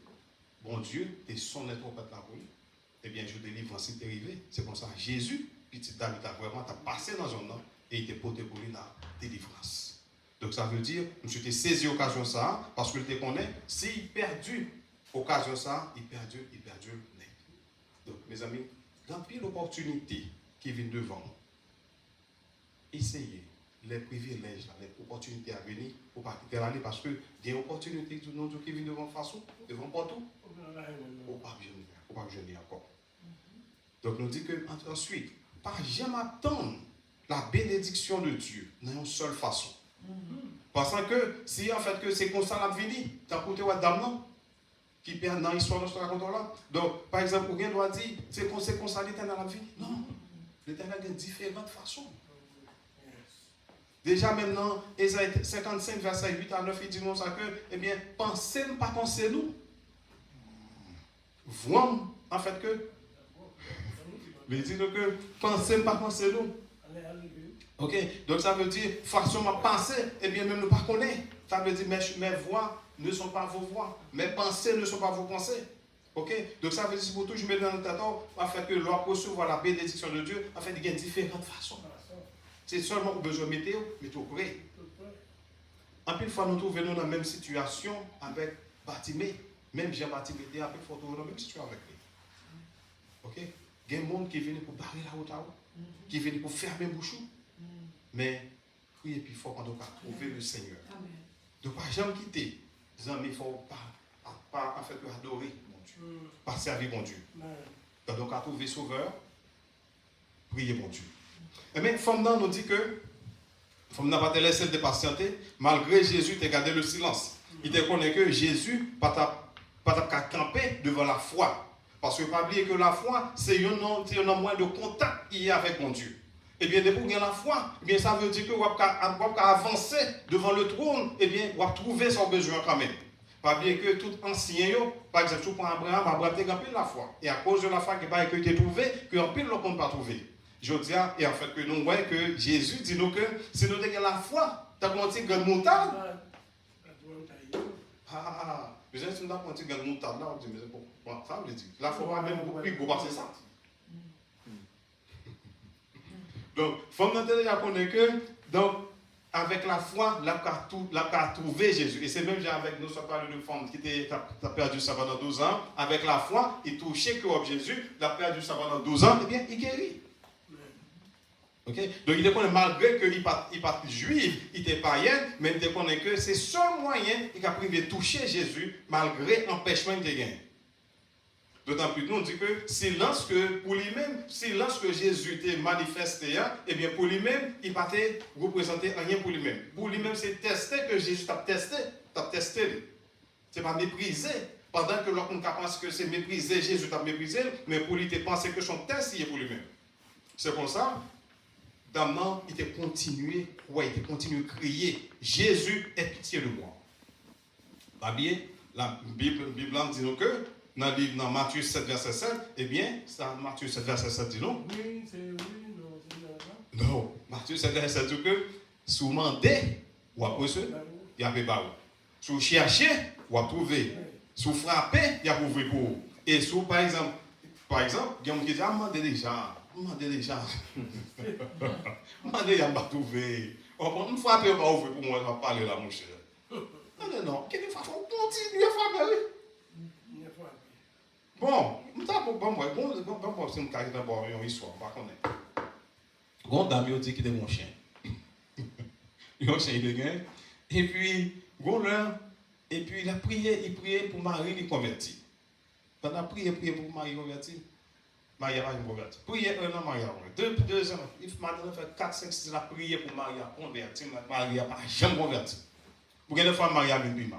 bon Dieu, et son être pas la pour lui. Eh bien, je délivre ainsi t'est arrivé. C'est comme ça, Jésus, petit David, a vraiment passé dans un an et il était porté pour lui la délivrance. Donc, ça veut dire, je suis saisi l'occasion ça, parce que je te connais, s'il perdu l'occasion ça, il perdu le nez. Donc, mes amis, dans pile opportunité qui vient devant nous, essayez les privilèges, les opportunités à venir pour pas quitter l'année, parce que des opportunités qui viennent devant façon, devant partout, ou pas jeûner encore. Donc nous dit que ensuite, pas jamais attendre la bénédiction de Dieu d'une seule façon. Parce que si en fait que c'est comme ça la vie, t'as côté ou dame qui perd dans l'histoire de ce raconte là. Donc par exemple, quelqu'un doit dire c'est comme ça l'éternel la vie. Non, l'éternel a différentes façons. Déjà maintenant, Ésaïe 55, verset 8 à 9, il dit comme ça que, eh bien, pensez pas penser nous. Voyons, en fait que, il dit que, pensez pas penser nous. Ok, donc ça veut dire, façon ma pensée, eh bien, même nous pas connaître. Ça veut dire, mes voix ne sont pas vos voix, mes pensées ne sont pas vos pensées. Ok, donc ça veut dire, pour tout, je mets dans le tête, afin que l'on recevoir la bénédiction de Dieu, afin qu'il y ait différentes façons. C'est seulement pour besoin de météo près. En plus, fois, nous trouvons dans la même situation avec Batimé. Même Jean-Baptiste, après, il faut trouver dans la même situation avec lui. Ok? Il y a des gens qui viennent pour barrer la route à vous, qui viennent pour fermer le bouchon. Mais, priez plus fort quand on a trouvé le Seigneur. Donc, pas jamais quitter. Les amis, il ne faut pas en fait, adorer mon Dieu. Pas servir mon Dieu. Quand on a trouvé Sauveur, priez mon Dieu. Mais Femme nous dit que Femme n'a pas te laissé de patienter, malgré Jésus t'a gardé le silence. Il te connaît que Jésus pas camper devant la foi. Parce que pas oublier que la foi, c'est un moyen de contact qu'il y a avec mon Dieu. Et bien, depuis qu'il y a la foi, eh bien, ça veut dire que vous pouvez avancer devant le trône, et bien, vous pouvez trouver son besoin quand même. Pas bien que tout ancien, par exemple, tout pour Abraham a gardé la foi. Et à cause de la foi qu'il a été trouvé, qu'en pile, le compte pas trouvé. Je dis, et en fait, que nous voyons que Jésus dit nous que si nous avons la foi, tu as compté une grande montagne. Je sais si nous avons compté une grande montagne là, on dit, mais c'est bon, ça veut dire. La foi va même beaucoup plus gros passer ça. Donc, il faut nous connaître que, donc, avec la foi, la a trouvé Jésus. Et c'est même avec nous, ça parle d'une femme qui a perdu ça pendant 12 ans. Avec la foi, il touchait que Jésus, il a perdu ça pendant 12 ans, et bien, il guérit. Okay? Donc il connaît malgré qu'il n'est pas juif, il était païen, mais il connaît que c'est le seul moyen qu'il a pris de toucher Jésus malgré l'empêchement qu'il a. D'autant plus nous on dit que silence que pour lui-même, silence que Jésus était manifesté, et bien pour lui-même, il n'a pas représenté rien pour lui-même. Pour lui-même, c'est tester que Jésus t'a testé. C'est pas mépriser. Pendant que l'autre pense que c'est mépriser, Jésus t'a méprisé, mais pour lui, il pensé que son test est pour lui-même. C'est comme ça. Maintenant, il a continué, il a continué à crier, Jésus, aie pitié de moi. Bien, la Bible dit nous que, dans Matthieu 7, verset 7, eh bien, ça, Matthieu 7, verset 7 dit non. Oui, c'est oui, non, c'est non. Non, Matthieu 7, verset 7 dit que, si vous demandez, ou après ce, il y a des barreaux. Si vous cherchez, vous trouvez. Si vous frappez, il y a pour ouvrir pour vous. Et si par exemple, il y a des gens qui disent, demandez les gens. Demandez les gens. Demandez, il n'y a pas trouvé. Une fois, on va ouvrir pour moi, on va parler là, mon cher. Non. Quelle fois, on continue à frapper. Bon, c'est une carrière d'abord, une histoire, pas connaître. Bon, Damien dit qu'il est mon chien. Il a un chien de gain. Et puis, il a prié pour Marie, il convertit. Il a prié pour Marie convertir. Marie va me convertir. Priez un an, Marie a converti. 2 ans. Il m'a fait 4, 5, 6 ans, prier pour Marie a converti. Marie n'a jamais converti. Pour quelle fois Marie a même pris.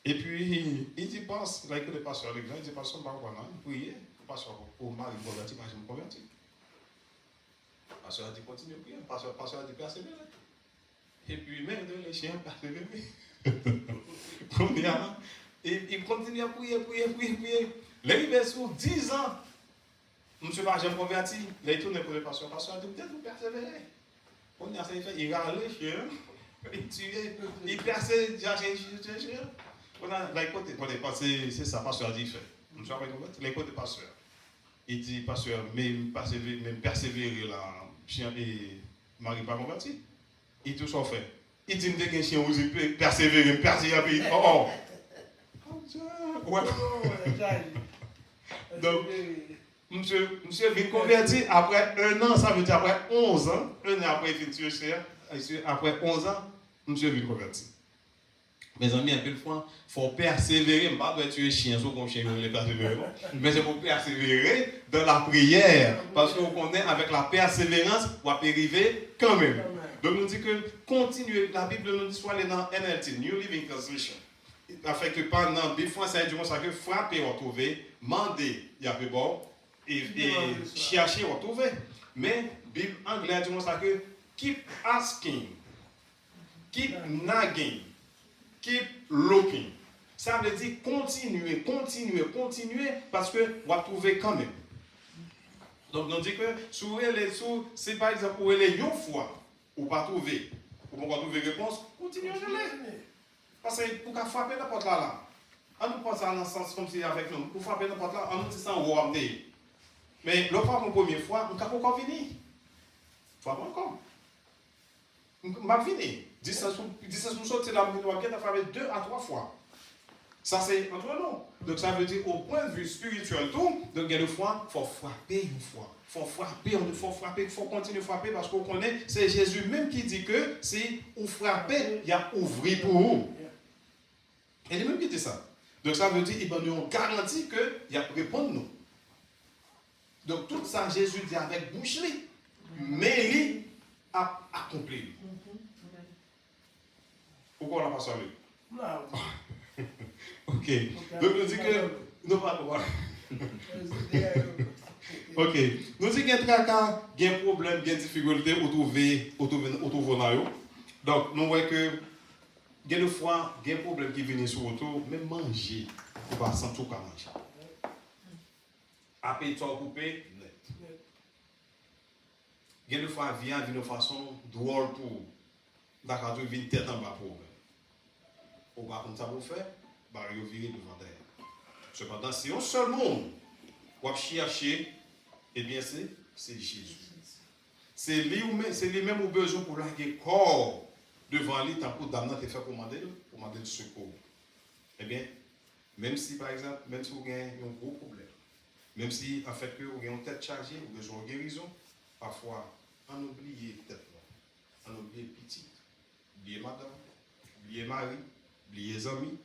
Et puis, il dit, pense, là, il connaît pas sur les gens, il dit, pasteur, il prier, pasteur, pour Marie convertir, pas jamais converti. pasteur a dit continue à prier, pasteur a dit persévérer. Et puis même les chiens persévérer. Il continue à prier. Là, il est sur 10 ans. Monsieur pas jamais converti. Là, il tourne pour le pasteur. Le pasteur a dit peut-être vous persévérer. Il râle les chiens. Il tue. Il persévère. C'est ça, pasteur a dit fait. Monsieur pas converti. L'écoute du pasteur. Il dit, pasteur, même persévérer là, chien et mari pas converti. Il tout ça fait. Il dit, me que chien, vous persévérer, persévérer. Oh, ouais. Donc, monsieur vient converti après 1 an, ça veut dire après 11 ans. 1 an après, il finit cher. Après 11 ans, monsieur vient converti. Mes amis, un peu de fois, il faut persévérer. Je ne pas tuer chien, sauf qu'on chien, les persévérer. Mais c'est pour persévérer dans la prière. Parce qu'on connaît avec la persévérance, on va arriver quand même. Donc, nous dit que continuer. La Bible nous dit soit aller dans NLT, New Living Translation. Afin que pendant des fois, ça dit que frapper, retrouver, demander, il y a peu bon, et chercher, retrouver. Mais Bible anglaise dit que keep asking, keep nagging. Keep looking. Ça veut dire continuer, parce que vous va trouver quand même. Donc, on dit que c'est par exemple pour les une fois, ou pas trouver, ou pas trouver réponse, continuez à aller. Parce que pour qu'à frapper n'importe là, on nous pense ça dans le sens comme si avec nous, pour frapper n'importe là, on nous dit ça en haut. Mais le fois pour la première fois, on ne peut pas encore venir. Il faut pas encore. On va venir. 10 pour sortir dans le milieu, on va faire 2 à 3 fois. Ça, c'est entre nous. Donc, ça veut dire, au point de vue spirituel, tout, donc, il y a une fois, il faut frapper une fois. Il faut continuer à frapper parce qu'on connaît, c'est Jésus même qui dit que si vous frappez, il y a ouvrir pour vous. Et lui même qui dit ça. Donc, ça veut dire, il nous garantit qu'il y a répondre nous. Donc, tout ça, Jésus dit avec bouche, mais il a accompli. Pourquoi on n'a pas salué? Non. Ok. Donc, nous dit que. Non, pas pourquoi. Ok. Nous dit qu'il y a un tracas, il y a un problème, il y a une difficulté au trouver dans. Donc, nous voyons que. Il y a des fois, il y a un problème qui vient sur autour, même manger, il va sentir qu'à manger. Appétit coupé, net. Il y a des fois, il vient de façon drôle pour. D'accord, il vient tête en bas pour. Ou pas comme ça vous faire, bah vous virez devant terre. Cependant, si un seul monde va chercher, eh bien c'est Jésus. C'est lui-même au besoin pour larguer corps devant lui, tant pour d'amener te faire commander du secours. Eh bien, même si par exemple, même si vous avez un gros problème, même si en fait que vous avez une tête chargée, vous avez besoin de guérison, parfois on oublie tête, on oublie petite, oublier madame, oublier mari. Les amis,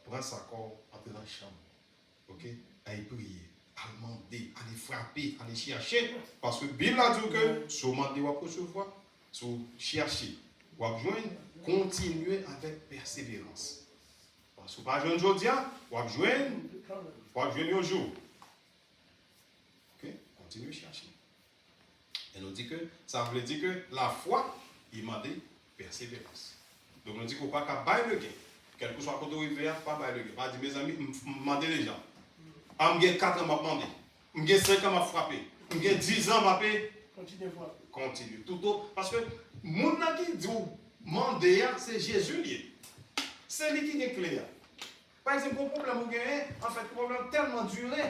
prends sa corps, entrer dans la chambre. Ok? Allez prier, allez demander, allez frapper, allez chercher. Parce que Bible a dit que, si vous demandez, vous recevoir, si vous cherchez, vous joindre, continuez avec persévérance. Parce que vous ne pouvez pas joindre aujourd'hui, vous joindre un jour. Ok? Continuez à chercher. Et nous dit que, ça veut dire que la foi, il m'a dit persévérance. Donc on dit qu'on ne peut pas bailler le gain. Quel que soit le côté où il vient, pas bailler le gain. Je dis, mes amis, je demande les gens. Je 4 ans, je demande. Je 5 ans, je frappé. Je 10 ans, je frappé. Continue. Tout autre. Parce que, mon qui dit, demander, c'est Jésus. C'est lui qui est clé. Par exemple, le problème que vous avez, en fait, le problème tellement duré.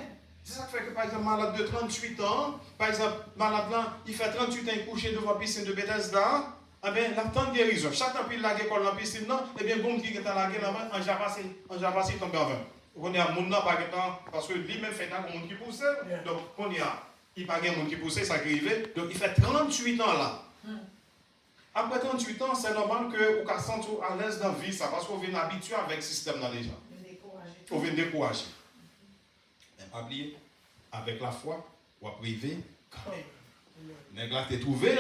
C'est ça qui fait que, par exemple, malade de 38 ans, par exemple, malade là, il fait 38 ans, il couche devant la piscine de Bethesda. Eh bien, la temps de guérison. Chaque temps qu'il a l'école dans la piscine, eh bien, bon qui est dans la guerre, en Javassi, il tombe en vain. On a un monde pas de temps, parce que lui-même fait un monde qui pousse. Donc, on y a, il n'y a pas de monde qui pousse, ça arrive. Donc, il fait 38 ans là. Après 38 ans, c'est normal que vous sentez à l'aise dans la vie, ça, parce qu'on vient habitué avec le système là déjà. On vient décourager. Mais pas oublier, avec la foi, on va priver quand même. Mais là, tu es trouvé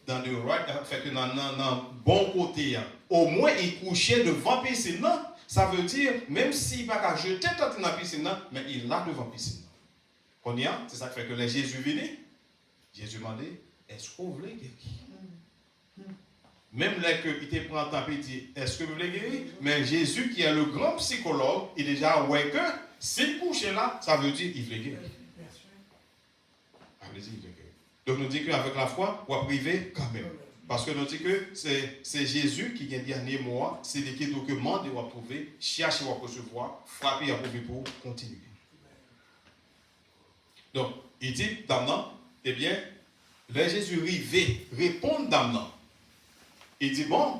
dans le right, fait que dans le bon côté, au moins il couchait devant la piscine. Ça veut dire, même s'il ne va pas jeter dans la piscine, mais il est là devant la piscine. C'est ça qui fait que les Jésus venu, Jésus m'a dit, est-ce que vous voulez guérir? Même là que il te prend temps et dit, est-ce que vous voulez guérir? Mais Jésus, qui est le grand psychologue, il est déjà ouais que s'il couche là, ça veut dire qu'il veut guérir. Allez-y, il veut guérir. Donc nous dit qu'avec la foi, on va priver quand même. Parce que nous dit que c'est Jésus qui vient dernier mois, c'est lui qui demande de trouver, chercher à recevoir, frapper à trouver pour continuer. Donc, il dit, d'amenant, eh bien, là Jésus rivé, répond d'amenant. Il dit, bon,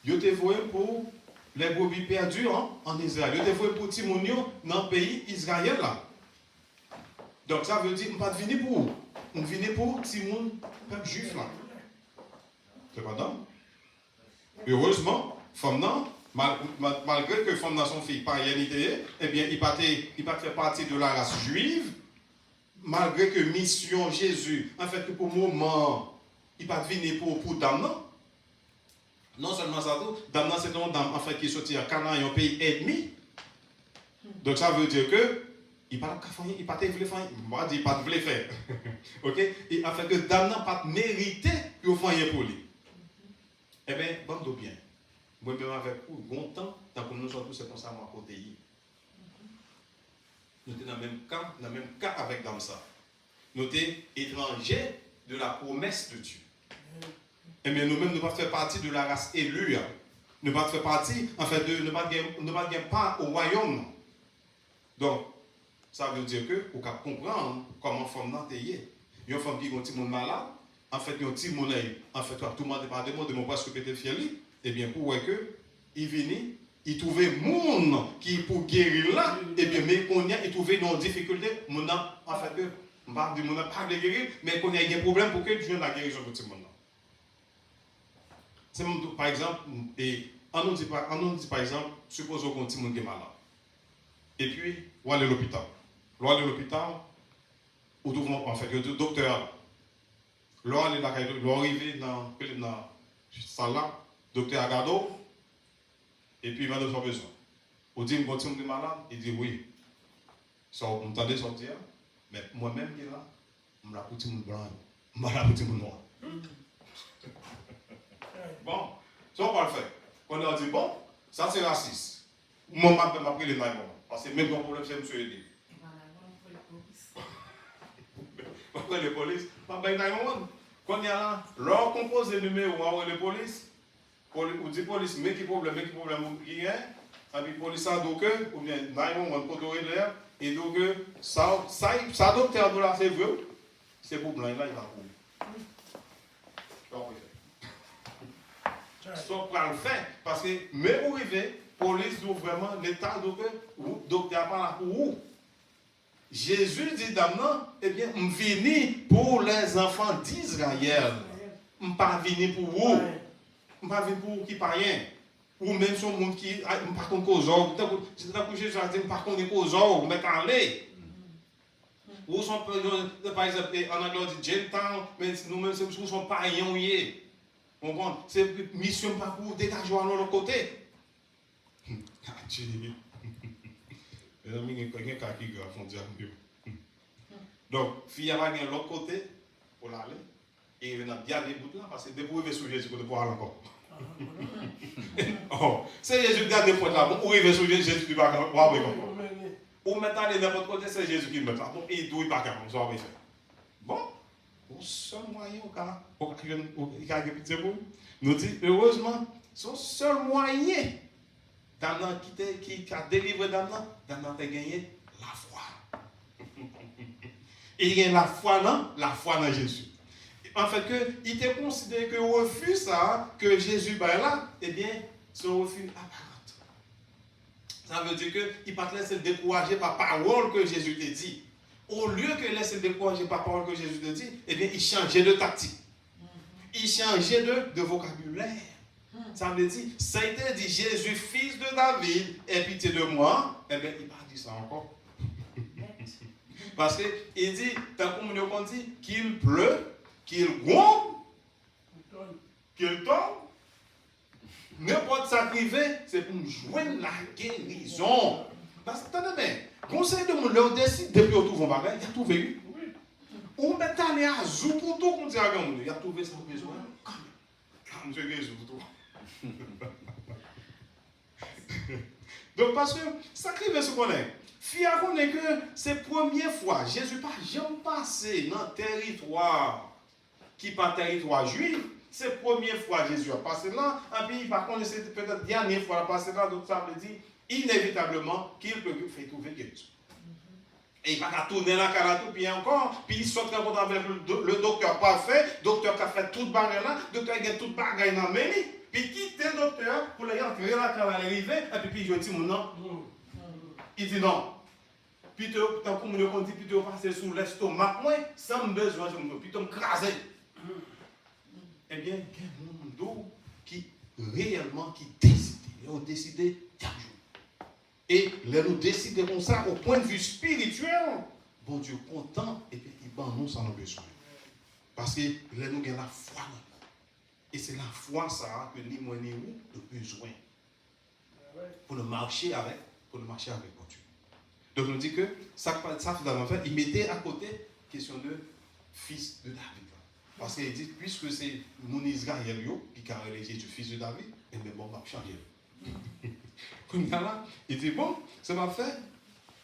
je te vois pour les brebis perdues en Israël. Je te vois pour Timounio dans le pays Israël là. Donc ça veut dire, on ne va pas venir pour où? On vient pour Timoun, peuple juif là. C'est pas dingue. Heureusement, malgré que femme dans son fils païenne, eh bien, il pas fait partie de la race juive, malgré que mission Jésus, en fait, que pour le moment, il pas venir pour Damnan. Non seulement ça, Damnan, c'est un dame en fait, qui est sorti à Canaan, un pays ennemi. Donc ça veut dire que il pas faire, il pas voulu faire, moi dis pas voulu faire. OK? Et en fait que Damnan pas mérité pour faire pour lui. Eh bien, bon de bien. Moi-même avec vous, bon temps, tant que nous sommes tous comme ça à côté. Nous sommes dans le même cas avec Damsa. Nous sommes étrangers de la promesse de Dieu. Eh bien, nous-mêmes, nous ne pas faire partie de la race élue. Nous ne pas faire partie, en fait, de ne pas gagner part au royaume. Donc, ça veut dire que, vous pouvez comprendre comment femme n'a été. Il y a une femme qui a un petit monde malade. En fait, il y a un petit monde, en fait, tout le monde demande de mon presque pété fier. Eh bien, pour que, il vient, il trouve un monde qui pour guérir là, eh bien, mais qu'on y a, il trouve une difficulté, mon en fait, on va dire, mon n'a pas de guérir, mais qu'on y a un problème pour que Dieu ait la guérison de ce monde. C'est par exemple, et on nous dit par exemple, supposons qu'on petit monde qui est malade. Et puis, on va aller à l'hôpital. On va aller à l'hôpital, ou en fait, il y a le docteur. Là, on arrive dans la salle là, docteur Agado, et puis il m'a donné son besoin. On dit, mon petit monde est malade, il dit oui. On m'entendait sortir, mais moi-même qui est là, je me petit monde blanc, je me petit monde noir. Bon, ça on va le faire. On a dit, bon, ça c'est raciste. Moi, je m'a pris les naïvons. Parce que même mon problème, c'est M. Eddy. Après les polices, pas bien naïvons. Quand il y a là, leur compose le numéro, on va les polices. On dit police, mais qui problème, il y a. Et puis police a donc, ou bien naïvons, on contrôle l'air. Et donc, ça docteur de la c'est vrai. C'est pour blanc, là, il va courir. Ça va le faire. Parce que, même pour arriver, police doit vraiment, l'État doit, ou docteur pas là pour où? Jésus dit d'amenant, eh bien, je viens pour les enfants d'Israël. Je ne suis pas venu pour vous. Je ne suis pas venu pour qui pas rien. Ou même sur le monde qui, par contre, aux ordres. C'est là que Jésus a dit, par contre, aux ordres, mais allez. Ou sont, par exemple, en anglais, on dit Gentile, mais nous-mêmes, nous sommes païens. On comprend? C'est mission pas pour dégager à l'autre côté. Donc, fille va gagner l'autre côté pour l'aller. Et il va bien des bouts là, parce que depuis qu'il est sous Jésus, il peut aller encore. Oh, c'est Jésus qui garde des potes là, pour arriver sous Jésus, il va aller encore. Ou maintenant, de n'importe côté, c'est Jésus qui le met là. Donc, il doit pas faire, ça va faire. Bon, au seul moyen, il a répété pour nous dit, heureusement, son seul moyen d'Anna qui a délivré d'Anna a gagné la foi. Il gagne la foi dans Jésus. En fait, il était considéré que le refus ça, que Jésus est là, eh bien, son refus apparent. Ça veut dire qu'il ne pas laisser décourager par la parole que Jésus te dit. Au lieu que laisser décourager par la parole que Jésus te dit, eh bien, il changeait de tactique. Il changeait de vocabulaire. Ça veut dire, ça a été dit, Jésus, fils de David, aie pitié de moi. Eh bien, il n'a pas dit ça encore. Parce qu'il dit, tant qu'on dit, qu'il pleut, qu'il gronde, qu'il tombe, n'importe ça privé, c'est pour nous joindre la guérison. Parce que, attendez bien, conseil de mon leur décide, depuis qu'on trouve un bagage, il a trouvé. Ou mettre aller à zou pour tout, qu'on dit à Gamou. Il a trouvé ça besoin. Comme je dis, pour tout. Donc, parce que, ça crée ce qu'on est. Fia connaît que c'est la première fois, Jésus pas jamais passé dans le territoire qui n'est pas territoire juif. C'est la première fois Jésus a passé là. Et puis, par contre, c'est peut-être la dernière fois qu'il a passé là. Donc, ça veut dire, inévitablement, qu'il peut faire trouver quelque chose. Et il va pas tourner la caratou, puis encore, puis il sort très content avec le docteur parfait, docteur qui a fait toute bagarre là, docteur qui a toute bagarre dans le même, puis quitte le docteur pour aller entrer la caratou arriver, et puis il dit non. Il dit non. Puis tant qu'on me dit, puis tu passer sous l'estomac, moi, sans besoin, puis tu me craser. Eh bien, il y a un monde qui réellement qui décide, ils ont décidé chaque jour. Et là, nous décidons comme ça, au point de vue spirituel, bon Dieu content, et puis il bat nous sans nos besoins. Parce que là, nous avons la foi. Et c'est la foi, ça, que ni moi ni vous, nous avons besoin. Pour nous marcher avec bon Dieu. Donc, on dit que ça finalement fait, il mettait à côté la question de fils de David. Parce qu'il dit, puisque c'est mon Israël, qui a relégué du fils de David, et bien bon, marche arrière. Il dit, bon, ça m'a fait,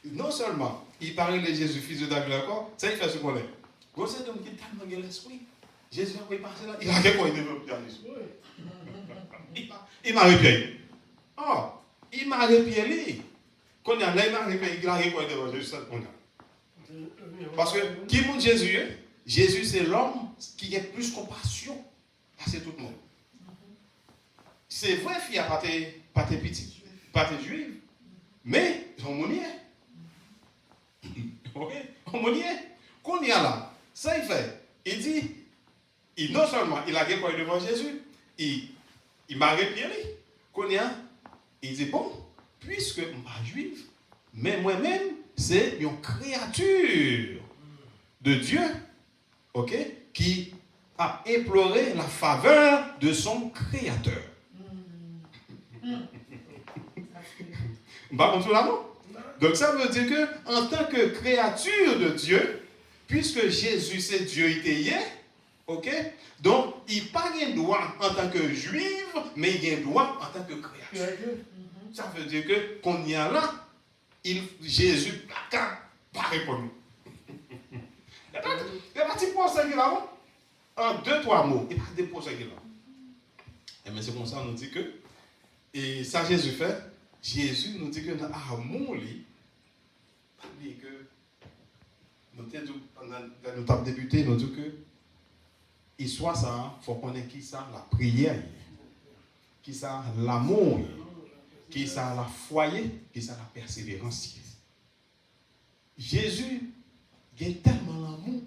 non seulement, il parlait de Jésus, fils de David, d'accord, ça il fait ce qu'on est. Vous savez, donc, il a tellement l'esprit. Jésus a passé là, il a fait quoi, il développe l'esprit. Il m'a répié. Oh, il m'a répié. Quand il y a là, il m'a répié, il a répié devant Jésus, ça qu'on a. Parce que, qui montre Jésus, Jésus, c'est l'homme qui a plus compassion. C'est tout le monde. C'est vrai, fille, pas tes petits. Pas tes juifs, mais ils sont moniers. Ok? Ils sont moniers. Qu'on y a là, ça il fait. Il dit, non seulement il a gagné devant Jésus, il m'a répié. Qu'on y a, il dit, bon, puisque je ne suis pas juif, mais moi-même, c'est une créature de Dieu, ok, qui a imploré la faveur de son créateur. Donc ça veut dire que en tant que créature de Dieu, puisque Jésus c'est Dieu il ok, donc il n'a pas un droit en tant que juif, mais il a un droit en tant que créature. Ça veut dire que qu'on y a là, Jésus n'a pas répondu. Il n'y a pas de pour ça qu'il a en 2-3 mots, il n'y a pas de pour ça qu'il a. Mais c'est comme ça on nous dit que, et ça Jésus fait. Jésus nous dit que dans l'amour, pas oublier que nous avons débuté, nous dit que histoire ça, il faut connaître qui ça, la prière, qui ça, l'amour, qui ça, la foi, qui ça, la persévérance. Jésus a tellement l'amour.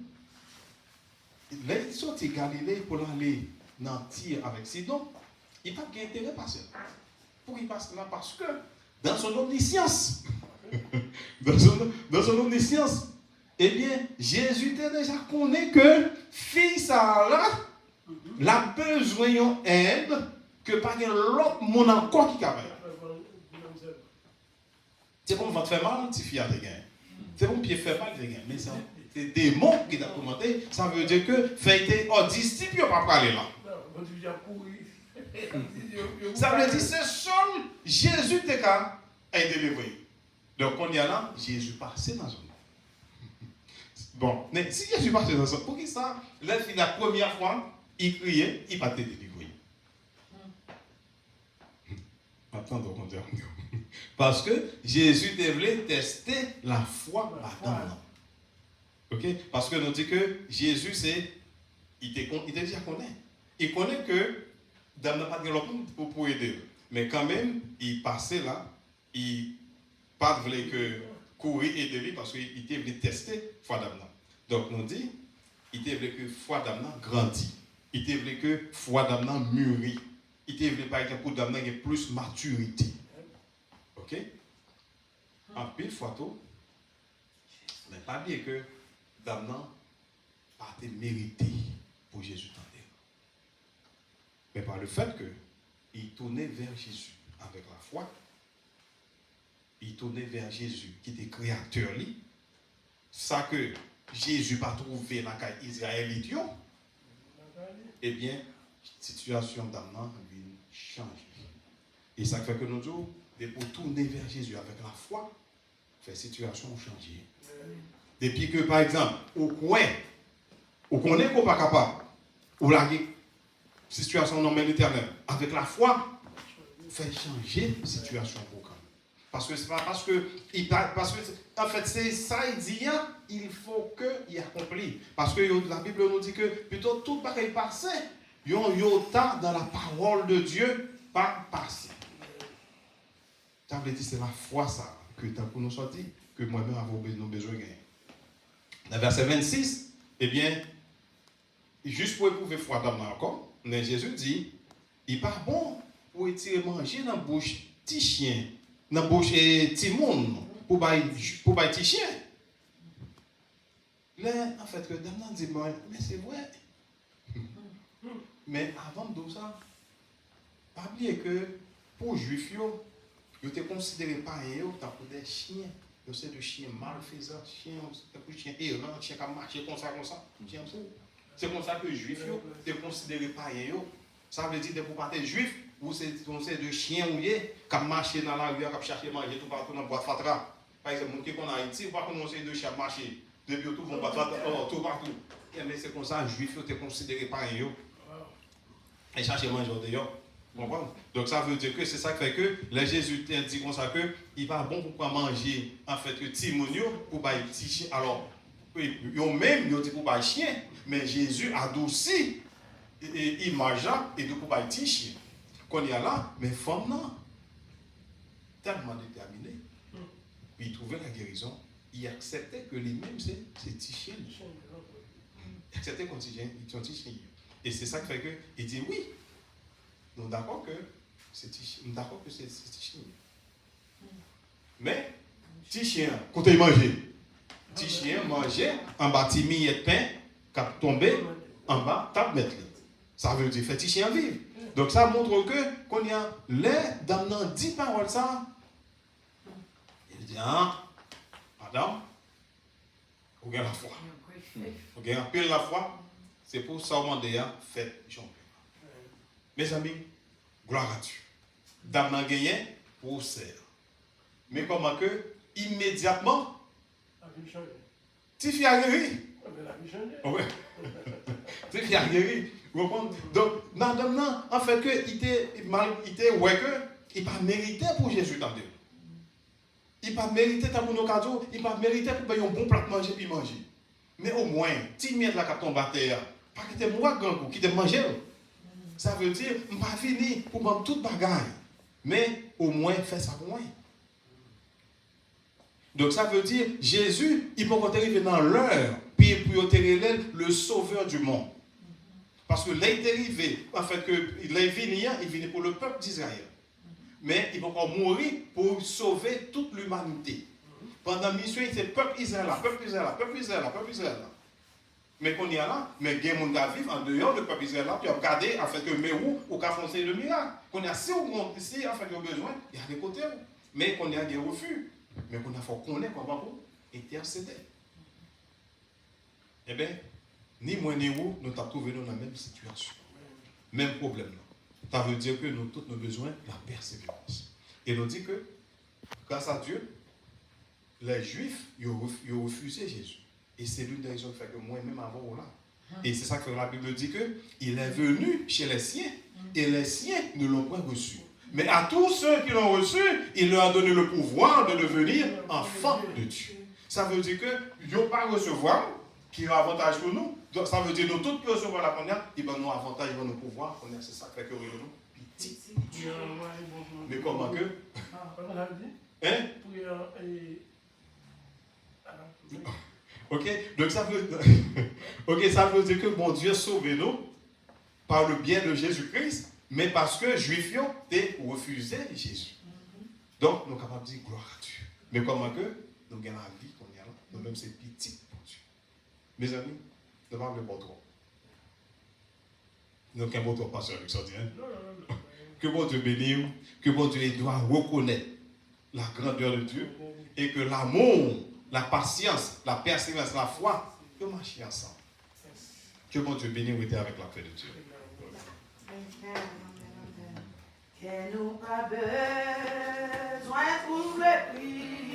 Là, il sorti Galilée pour aller dans Tyr avec Sidon, il n'a pas d'intérêt à passer. Pour y passer là parce que dans son omniscience, dans son omniscience, eh bien, Jésus t'a déjà connu que fils là, la besoin d'aide que pas l'autre monde encore qui capable. C'est bon, va te faire mal, tu fais des gains. C'est bon, pied fait mal, des gains. Mais c'est des démons qui t'a commenté. Ça veut dire que fait oh disciple, pas parler là. Ça veut dire c'est seul Jésus te a délivré. Donc on y a là, Jésus passé dans zone. Bon, mais si Jésus passé dans zone, pour qui ça, la première fois, il criait, il pas te délivrer. Attends, on dit. Parce que Jésus devait tester la foi là-dedans. Ok? Parce que nous dit que Jésus c'est, il te déjà connaît. Il connaît que Dame n'a pas de l'autre pour aider. Mais quand même, il passait là, il pas voulait que courir et aider lui parce qu'il était venu tester foi d'Amna. Donc, nous dit, il était voulu que foi d'Amna grandit. Il était voulu que foi d'Amna mûrit. Il était voulu par exemple pour d'Amna ait plus maturité. Ok? En pile fois tout, mais pas bien que d'Amna pas été mérité pour Jésus. Mais par le fait qu'il tournait vers Jésus avec la foi, il tournait vers Jésus qui était créateur, ça que Jésus pas trouvé dans les Israélites, eh bien, situation d'amant vient changer. Et ça fait que nous disons, pour tourner vers Jésus avec la foi, fait situation changer. Depuis que, par exemple, au coin, on connaît qu'on n'est pas capable, ou la situation non l'éternel, avec la foi, fait changer la situation pour quand. Parce que c'est pas parce que, en fait, c'est ça, il dit, il faut qu'il accomplit. Parce que la Bible nous dit que plutôt tout pareil passé, il y a un iota dans la parole de Dieu, pas passé. Ça veut dire c'est la foi, ça, que tant que nous sortis, que moi-même avons besoin de gagner. Dans verset 26, eh bien, juste pour éprouver foi d'homme encore, mais Jésus dit, il n'est pas bon pour étirer manger dans la bouche petit chien, dans la bouche petit monde, pour bailler petit chien. Là, en fait, que Damnan dit, mais c'est vrai. Mais avant de ça, pas oublier que pour les Juifs, ils étaient considérés par eux comme des chiens. C'est des chiens malfaisants, chiens errants, chiens qui marchent comme ça. C'est comme ça que les Juifs étaient considérés par eux. Ça veut dire que pour pas être juif, ou c'est de chiens qui marchent dans la rue, qui cherchent à manger tout partout dans la boîte fatra. Par exemple, les gens qui sont en Haïti, pas commencer de chiens marcher. Depuis tout, vont tout partout. Mais c'est comme ça que les Juifs étaient considérés par eux. Et chercher à manger d'ailleurs. Donc ça veut dire que c'est ça qui fait que les Jésus dit comme ça que il va bon pour manger en fait que timonio pour bailler petit chien. Alors ils même ils dit pour bailler chien, mais Jésus adouci et image et de pour bailler petit chien. Qu'on y a là, mais femme non tellement déterminé. Il trouvait la guérison, il acceptait que lui-même c'est petit chien. Il acceptait qu'on dit petit chien. Et c'est ça qui fait que il dit oui. Nous sommes d'accord que c'est petit chien. Mais, petit chien, quand il mangeait, petit chien mangeait en bas de de pain, qui a tombé en bas, table mettre. Ça veut dire fait petit chien vivre. Donc ça montre que, quand il y a les dans 10 paroles, ça, il dit, madame, vous avez la foi. Vous avez un peu la foi, c'est pour ça qu'on dit, faites champion. Mes amis, gloire à Dieu. Dame n'a gagné pour serre. Mais comment que, immédiatement, tu fais guérir. Oui. Tu fais guérir. Vous comprenez? Donc, madame, en fait, il était ouais que, il n'a pas mérité pour Jésus dans Dieu. Il n'a pas mérité pour nos cadeaux, il n'a pas mérité pour payer un bon plat de manger puis manger. Mais au moins, tu mets la carton à terre, pas qu'il te moi grand qui te manger. Ça veut dire, je ne vais pas finir pour prendre toute bagaille. Mais au moins, fais ça pour moi. Donc ça veut dire, Jésus, il peut arriver dans l'heure, puis pour être le sauveur du monde. Parce que là, il est arrivé, en fait, il est venu pour le peuple d'Israël. Mais il va encore mourir pour sauver toute l'humanité. Pendant la mission, il était peuple Israël, peuple Israël, peuple Israël, peuple Israël. Mais qu'on y a là, mais il y a des gens qui vivent en dehors du peuple Israël, puis regardez, en fait, que mais où qu'a foncé le miracle. Qu'on y a si on ici, en fait, il y a besoin, il y a des côtés où. Mais qu'on y a des refus. Mais qu'on a faut connaître comment pour intercéder. Eh bien, ni moi ni vous, nous avons trouvé dans la même situation. Même problème. Ça veut dire que nous tous nous besoin de la persévérance. Et nous dit que, grâce à Dieu, les Juifs, ils ont refusé Jésus. Et c'est l'une des raisons qui fait que moi-même avant là. Et c'est ça que la Bible dit que il est venu chez les siens et les siens ne l'ont pas reçu. Mais à tous ceux qui l'ont reçu, il leur a donné le pouvoir de devenir enfants de Dieu. Ça veut dire que ils n'ont pas recevoir qui a avantage pour nous. Donc ça veut dire que nous tous qui recevons la première, ils vont nous avantage, ils vont nous pouvoir. C'est ça qui fait que nous petit. Mais comment que hein? Ok, donc ça veut dire que mon Dieu sauve nous par le bien de Jésus-Christ, mais parce que Juifs ont refusé Jésus. Donc, nous sommes capables de dire gloire à Dieu. Mais comment que nous gagnons la vie qu'on a là, nous-mêmes c'est petit pour Dieu. Mes amis, ne parlez pas trop. Nous sommes pas trop pasteur avec ça. Que bon Dieu bénisse, que bon Dieu doit reconnaître la grandeur de Dieu et que l'amour, la patience, la persévérance, la foi Ils marchent ensemble. Que bon Dieu bénisse, vous êtes avec la paix de Dieu. Que nous pas besoin de trouver plus.